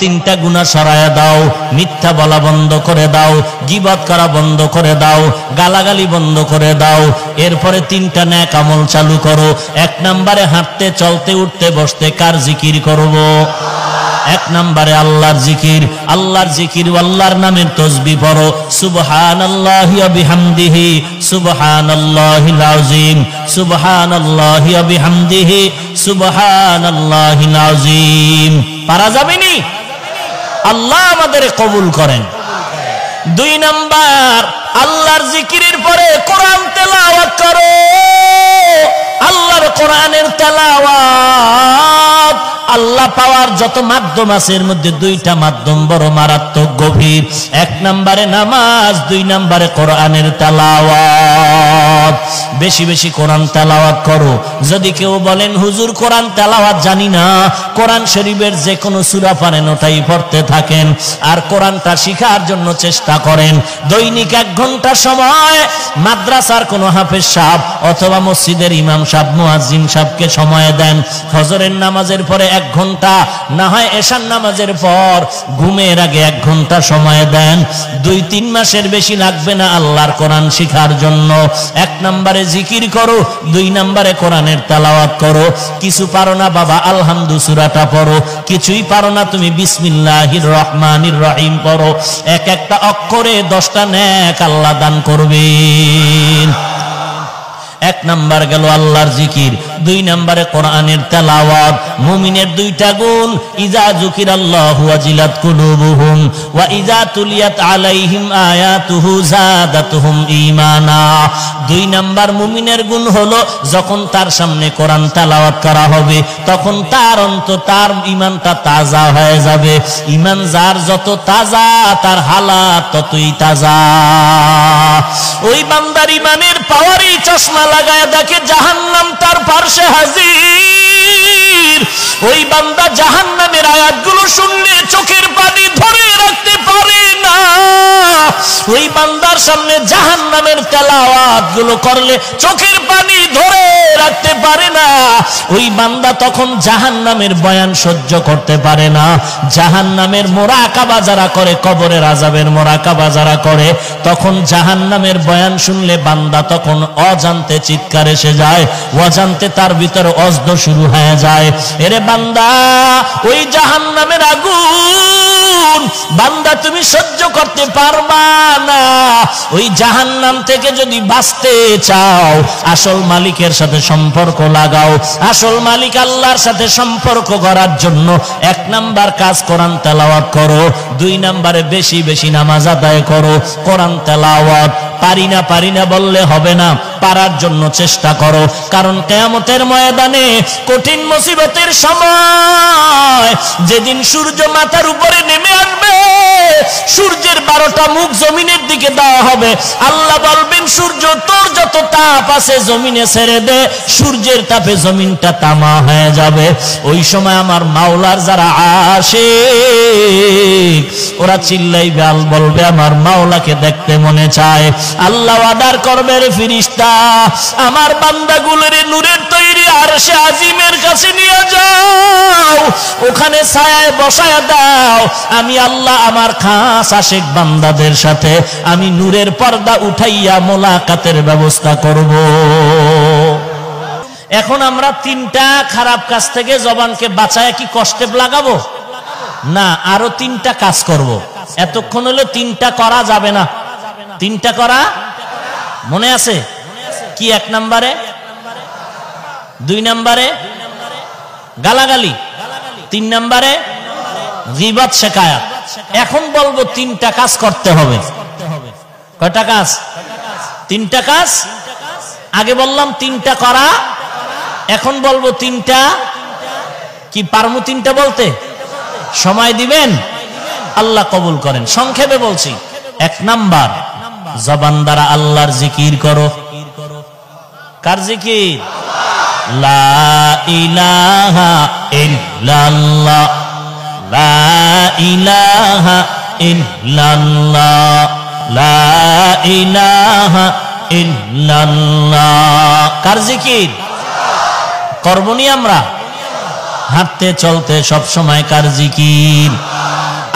তিনটা গুনাহ সরায়া দাও, মিথ্যা বলা বন্ধ করে দাও, গীবত করা বন্ধ করে দাও, গালাগালি বন্ধ করে দাও। এরপরে তিনটা নেক আমল চালু করো। এক নম্বরে হাঁটতে চলতে উঠতে বসতে কার জিকির করব? এক নম্বরে আল্লাহর জিকির। আল্লাহর জিকির, আল্লাহর নামের তাসবিহ পড়ো। সুবহানাল্লাহি ওয়া বিহামদিহি সুবহানাল্লাহিল আযীম, সুবহানাল্লাহি ওয়া বিহামদিহি সুবহানাল্লাহিল আযীম। পারা যাবেনি? আল্লাহ আমাদের কবুল করেন। দুই নাম্বার, আল্লাহর জিকিরের পরে কোরআন তেলাওয়াত করো। আল্লাহর কোরআনের তেলাওয়াত আল্লাহ পাওয়ার যত মাধ্যম আছে এর মধ্যে দুইটা মাধ্যম বড় মারাত্মক গভীর। এক নম্বরে নামাজ, দুই নম্বরে কোরআনের তেলাওয়াত। বেশি বেশি কোরআন তেলাওয়াত করো। যদি কেউ বলেন হুজুর কোরআন তেলাওয়াত জানি না, কোরআন শরীফের যে কোনো সূরা পারেন ওটাই পড়তে থাকেন আর কোরআনটা শিখার জন্য চেষ্টা করেন। দৈনিক 1 ঘন্টা সময় মাদ্রাসার কোনো হাফেজ সাহেব অথবা মসজিদের ইমাম সাহেব, মুয়াজ্জিন সাহেবকে সময় দেন। ফজরের নামাজের পরে 1 ঘন্টা, না হয় এশার নামাজের পর ঘুমের আগে 1 ঘন্টা সময় দেন। 2-3 মাসের বেশি লাগবে না আল্লাহর কোরআন শিখার জন্য। 1 নম্বরে জিকির করো, 2 নম্বরে কোরআনের তেলাওয়াত করো। কিছু পারো না বাবা, আলহামদু সূরাটা পড়ো। কিছুই পারো না তুমি বিসমিল্লাহির রহমানির রহিম পড়ো। এক একটা অক্ষরে 10টা নেক আল্লাহ দান করবেন। 1 নাম্বার গেল আল্লাহর জিকির, 2 নম্বরে কোরআনের তেলাওয়াত। মুমিনের 2টা গুণ, ইজা যুকিরাল্লাহু ওয়াজিলাত কুলুবুহুম ওয়া ইজা তুলিয়াত আলাইহিম আয়াতুহু যাদাতুহুম ঈমানা। 2 নাম্বার মুমিনের গুণ হলো যখন তার সামনে কোরআন তেলাওয়াত করা হবে তখন তার তার ঈমানটা তাজা হয়ে যাবে। ঈমান যার যত তাজা তার হালাত ততই তাজা। ওই বান্দার ঈমানের পাওয়ারই চশমা লাগায় দেখে জাহান্নাম তার পাশে হাজির। ওই বান্দা জাহান্নামের আয়াতগুলো শুনলে চোখের পানি ধরে রাখতে পারে না। ওই বান্দার সামনে জাহান্নামের তেলাওয়াত গুলো করলে চোখের পানি ধরে রাখতে পারে না। ওই বান্দা তখন জাহান্নামের বয়ান সহ্য করতে পারে না। জাহান্নামের মুরাকাবা যারা করে, কবরের আযাবের মুরাকাবা যারা করে, তখন জাহান্নামের বয়ান শুনলে বান্দা তখন অজান্তে চিৎকার এসে যায়, অজান্তে তার ভিতরে অজদ শুরু হয়ে যায়। এরে বান্দা, ওই জাহান্নামের আগুন বান্দা তুমি সহ্য করতে পারবা না। ওই জাহান্নাম থেকে যদি বাঁচতে চাও, আসল মালিকের সাথে সম্পর্ক লাগাও। আসল মালিক আল্লাহর সাথে সম্পর্ক করার জন্য 1 নাম্বার কাজ কোরআন তেলাওয়াত করো, 2 নম্বরে বেশি বেশি নামাজ আদায় করো। কোরআন তেলাওয়াত পারি না বললে হবে না, পারার জন্য চেষ্টা করো। কারণ কিয়ামতের ময়দানে কঠিন মুসিবতের সময় যেদিন সূর্য মাথার উপরে নেমে আসবে, সূর্যের 12টা মুখ জমিনের দিকে দেওয়া হবে। আল্লাহ বলবেন সূর্য তোর যত তাপ আছে জমিনে ছেড়ে দে, সূর্যের তাপে জমিনটা তামা হয়ে যাবে। ওই সময় আমার মাওলার যারা আশিক ওরা চিল্লাইবে, আল বলবে আমার মাওলাকে দেখতে মনে চায়। আল্লাহ অর্ডার করবে, রে ফেরেশতা আমার বান্দাগুলোর নূরের তৈরি আরশে আজিমের কাছে নিয়ে যাও, ওখানে ছায়ায় বসায় দাও। আমি আল্লাহ আমার খাস আশিক বান্দাদের সাথে আমি নূরের পর্দা উঠাইয়া মোলাকাতের ব্যবস্থা করব। এখন আমরা 3টা খারাপ কাজ থেকে জবানকে বাঁচায় কি কষ্টে লাগাবো না, আরো 3টা কাজ করব। এতক্ষণ হলো 3টা করা যাবে না। 3টা করা মনে আছে কি? 1 নম্বরে, 2 নম্বরে গালাগালি, 3 নম্বরে গীবত শিকায়াত। এখন বলবো 3টা কাজ করতে হবে। কয়টা কাজ? 3টা কাজ। আগে বললাম 3টা করা, এখন বলবো 3টা কি পারমু 3টা বলতে? সময় দিবেন? আল্লাহ কবুল করেন। সংক্ষেপে বলছি। 1 নাম্বার, জবান দ্বারা আল্লাহর জিকির করো। কার জিকির? লা ইলাহা ইল্লাল্লাহ, লা ইলাহা ইল্লাল্লাহ, লা ইলাহা ইল্লাল্লাহ। কার জিকির করবনি আমরা? হাঁটতে চলতে সব সময় কার জিকির?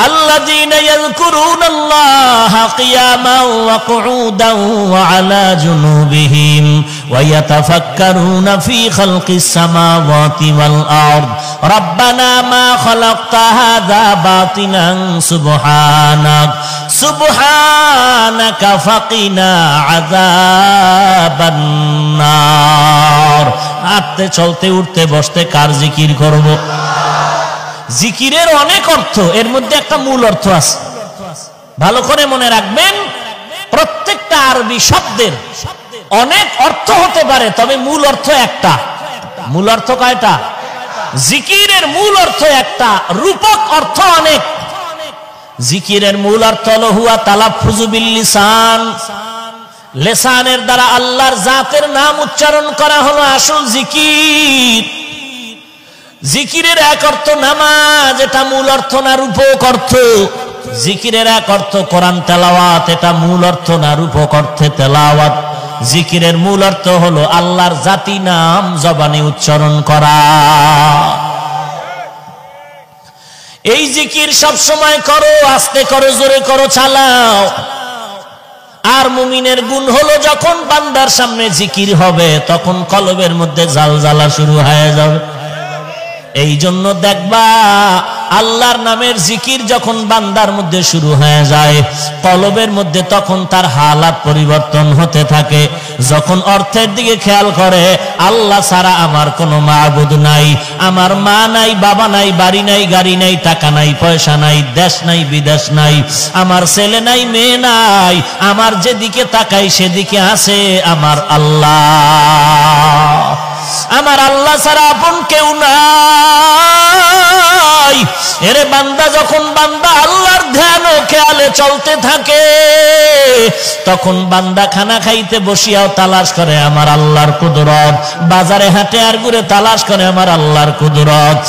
আল্লাযীনা ইয়াযকুরুনাল্লাহা কিয়ামান ওয়া কুউদান ওয়া আলা জুনুবিহিম ওয়া ইয়াতাফাক্কারুনা ফী খালকিস সামাওয়াতি ওয়াল আরদ রাব্বানা মা খালাকতা হাযা বাতিলান সুবহানাকা ফাকিনা আযাবান নার। হাঁটতে চলতে উঠতে বসতে কার জিকির করব? জিকিরের অনেক অর্থ, এর মধ্যে একটা মূল অর্থ আছে, ভালো করে মনে রাখবেন। প্রত্যেকটা আরবি শব্দের অনেক অর্থ হতে পারে, তবে মূল অর্থ একটা। মূল অর্থ কয়টা? জিকিরের মূল অর্থ একটা, রূপক অর্থ অনেক। জিকিরের মূল অর্থ হলো হুয়া তালাফফুযু বিল লিসান, লিসানের দ্বারা আল্লাহর জাতের নাম উচ্চারণ করা হলো আসল জিকির। জিকিরের এক অর্থ নামাজ, এটা মূল অর্থ না রূপক অর্থ। জিকিরের এক অর্থ কোরআন তেলাওয়াত, এটা মূল অর্থ না রূপক অর্থে তেলাওয়াত। জিকিরের মূল অর্থ হলো আল্লাহর জাতি নাম জবানে উচ্চারণ করা। এই জিকির সব সময় করো, আস্তে করো, জোরে করো, চালাও। আর মুমিনের গুণ হলো যখন বান্দার সামনে জিকির হবে তখন কলবের মধ্যে জালজালা শুরু হয়ে যাবে। এই জন্য দেখবা আল্লাহর নামের জিকির যখন বান্দার মধ্যে শুরু হয়ে যায় কলবের মধ্যে, তখন তার হালাত পরিবর্তন হতে থাকে। যখন অর্থের দিকে খেয়াল করে, আল্লাহ ছাড়া আমার কোনো মাবুদ নাই, আমার মা নাই, বাবা নাই, বাড়ি নাই, গাড়ি নাই, টাকা নাই, পয়সা নাই, দেশ নাই, বিদেশ নাই, আমার ছেলে নাই, মেয়ে নাই, আমার যেদিকে তাকাই সেদিকে আছে আমার আল্লাহ। আমার আল্লাহ ছাড়া আপন কেউ নাই। এরে বান্দা, যখন বান্দা আল্লাহর ধ্যান ও খেয়ালে চলতে থাকে তখন বান্দা খানা খাইতে বসিয়াও তালাশ করে আমার আল্লাহর কুদরত, বাজারে হাটে আর ঘুরে তালাশ করে আমার আল্লাহর কুদরত।